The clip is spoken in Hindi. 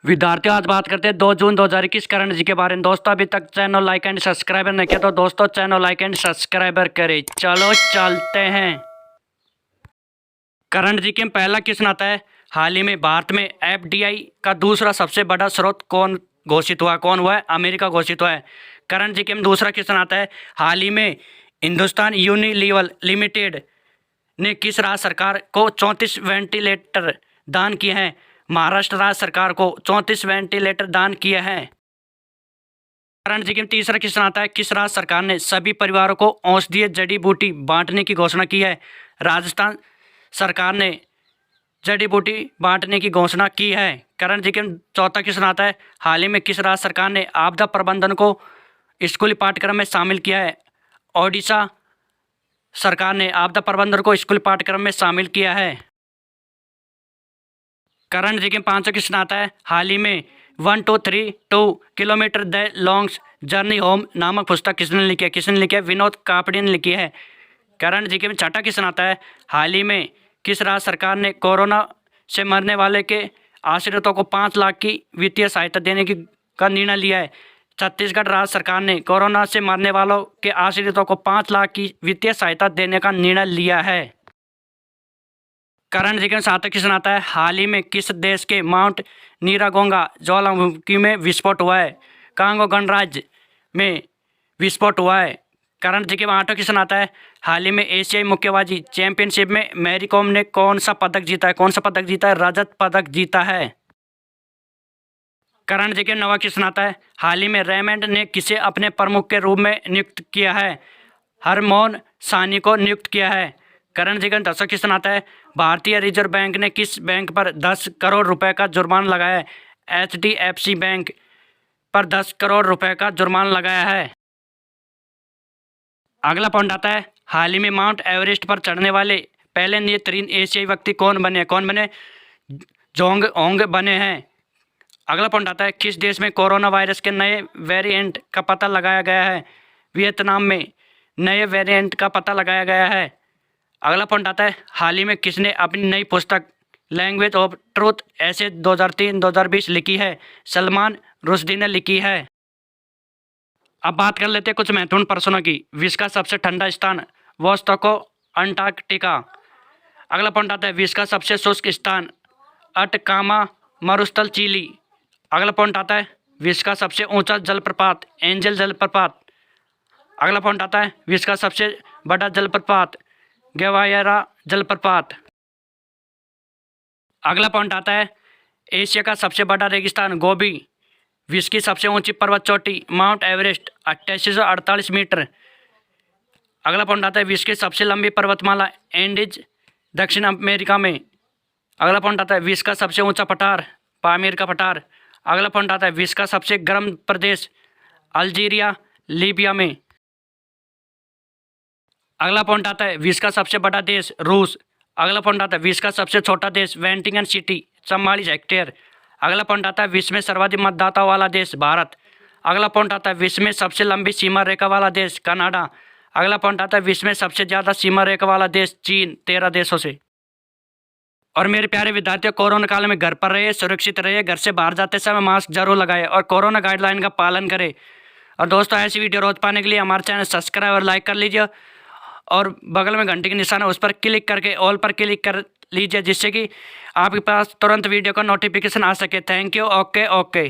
विद्यार्थियों, आज बात करते हैं 2 जून 2021 करंट जी के बारे में। दोस्तों, अभी तक चैनल लाइक एंड सब्सक्राइबर नहीं किया तो दोस्तों चैनल लाइक एंड सब्सक्राइबर करें। चलो चलते हैं। करंट जी के में पहला क्वेश्चन आता है, हाल ही में भारत में एफडीआई का दूसरा सबसे बड़ा स्रोत कौन घोषित हुआ? कौन हुआ है? अमेरिका घोषित हुआ है। करंट जी के में दूसरा क्वेश्चन आता है, हाल ही में हिंदुस्तान यूनिलीवर लिमिटेड ने किस राज्य सरकार को 34 वेंटिलेटर दान किए हैं? महाराष्ट्र राज्य सरकार को 34 वेंटिलेटर दान किए हैं। करंट जी के में तीसरा क्वेश्चन आता है, किस राज्य सरकार ने सभी परिवारों को औषधीय जड़ी बूटी बांटने की घोषणा की है? राजस्थान सरकार ने जड़ी बूटी बांटने की घोषणा की है। करंट जी के में चौथा क्वेश्चन आता है, हाल ही में किस राज्य सरकार ने आपदा प्रबंधन को स्कूली पाठ्यक्रम में शामिल किया है? ओडिशा सरकार ने आपदा प्रबंधन को स्कूली पाठ्यक्रम में शामिल किया है। करंट जी के पांचवा क्वेश्चन आता है, हाल ही में 1232 kilometre the longs journey home नामक पुस्तक किसने लिखी है? किसने लिखी है? विनोद कापड़ी ने लिखी है। करंट जी के में छठा क्वेश्चन आता है, हाल ही में किस राज्य सरकार ने कोरोना से मरने वाले के आश्रितों को 5 लाख की वित्तीय सहायता देने का निर्णय लिया है? छत्तीसगढ़ राज्य सरकार ने कोरोना से मरने वालों के आश्रितों को 5 लाख की वित्तीय सहायता देने का निर्णय लिया है। करंट जी के सातवां क्वेश्चन आता है, हाल ही में किस देश के माउंट नीरागोंगा ज्वालामुखी में विस्फोट हुआ है? कांगो गणराज्य में विस्फोट हुआ है। करंट जी के आठवां क्वेश्चन आता है, हाल ही में एशियाई मुक्केबाजी चैंपियनशिप में मैरी कॉम ने कौन सा पदक जीता है? कौन सा पदक जीता है? रजत पदक जीता है। करंट जी के नौवां क्वेश्चन आता है, हाल ही में रेमंड ने किसे अपने प्रमुख के रूप में नियुक्त किया है? हरमोन सानी को नियुक्त किया है। करंट जी का 10वां क्वेश्चन आता है, भारतीय रिजर्व बैंक ने किस बैंक पर 10 करोड़ रुपए का जुर्माना लगाया है? HDFC बैंक पर 10 करोड़ रुपए का जुर्माना लगाया है। अगला पॉइंट आता है, हाल ही में माउंट एवरेस्ट पर चढ़ने वाले पहले नेत्रहीन एशियाई व्यक्ति कौन बने? कौन बने? जोंग ओंग बने हैं। अगला पॉइंट आता है, किस देश में कोरोना वायरस के नए वेरिएंट का पता लगाया गया है? वियतनाम में नए वेरिएंट का पता लगाया गया है। अगला पॉइंट आता है, हाल ही में किसने अपनी नई पुस्तक लैंग्वेज ऑफ ट्रूथ ऐसे 2003-2020 लिखी है? सलमान रुश्दी ने लिखी है। अब बात कर लेते हैं कुछ महत्वपूर्ण प्रश्नों की। विश्व का सबसे ठंडा स्थान वोस्तोको अंटार्कटिका। अगला पॉइंट आता है, विश्व का सबसे शुष्क स्थान अटकामा मरुस्थल चिली। अगला पॉइंट आता है, विश्व का सबसे ऊंचा जलप्रपात एंजल जलप्रपात। अगला पॉइंट आता है, विश्व का सबसे बड़ा जलप्रपात ग्वालियर जलप्रपात। अगला पॉइंट आता है, एशिया का सबसे बड़ा रेगिस्तान गोबी। विश्व की सबसे ऊंची पर्वत चोटी माउंट एवरेस्ट 8848 मीटर। अगला पॉइंट आता है, विश्व की सबसे लंबी पर्वतमाला एंडीज दक्षिण अमेरिका में। अगला पॉइंट आता है, विश्व का सबसे ऊंचा पठार पामीर का पठार। अगला पॉइंट आता है, विश्व का सबसे गर्म प्रदेश अल्जीरिया लीबिया में। अगला पॉइंट आता है, विश्व का सबसे बड़ा देश रूस। अगला पॉइंट आता है, विश्व का सबसे छोटा देश वेंटिंगन सिटी 44 हेक्टेयर। अगला पॉइंट आता है, विश्व में सर्वाधिक मतदाताओं वाला देश भारत। अगला पॉइंट आता है, विश्व में सबसे लंबी सीमा रेखा वाला देश कनाडा। अगला पॉइंट आता है, विश्व में सबसे ज़्यादा सीमा रेखा वाला देश चीन 13 देशों से। और मेरे प्यारे विद्यार्थियों, कोरोना काल में घर पर रहिए, सुरक्षित रहिए, घर से बाहर जाते समय मास्क जरूर लगाएं और कोरोना गाइडलाइन का पालन करें। और दोस्तों, ऐसी वीडियो रोज पाने के लिए हमारे चैनल सब्सक्राइब और लाइक कर लीजिए और बगल में घंटे के निशान है उस पर क्लिक करके ऑल पर क्लिक कर लीजिए, जिससे कि आपके पास तुरंत वीडियो का नोटिफिकेशन आ सके। Thank you. ओके।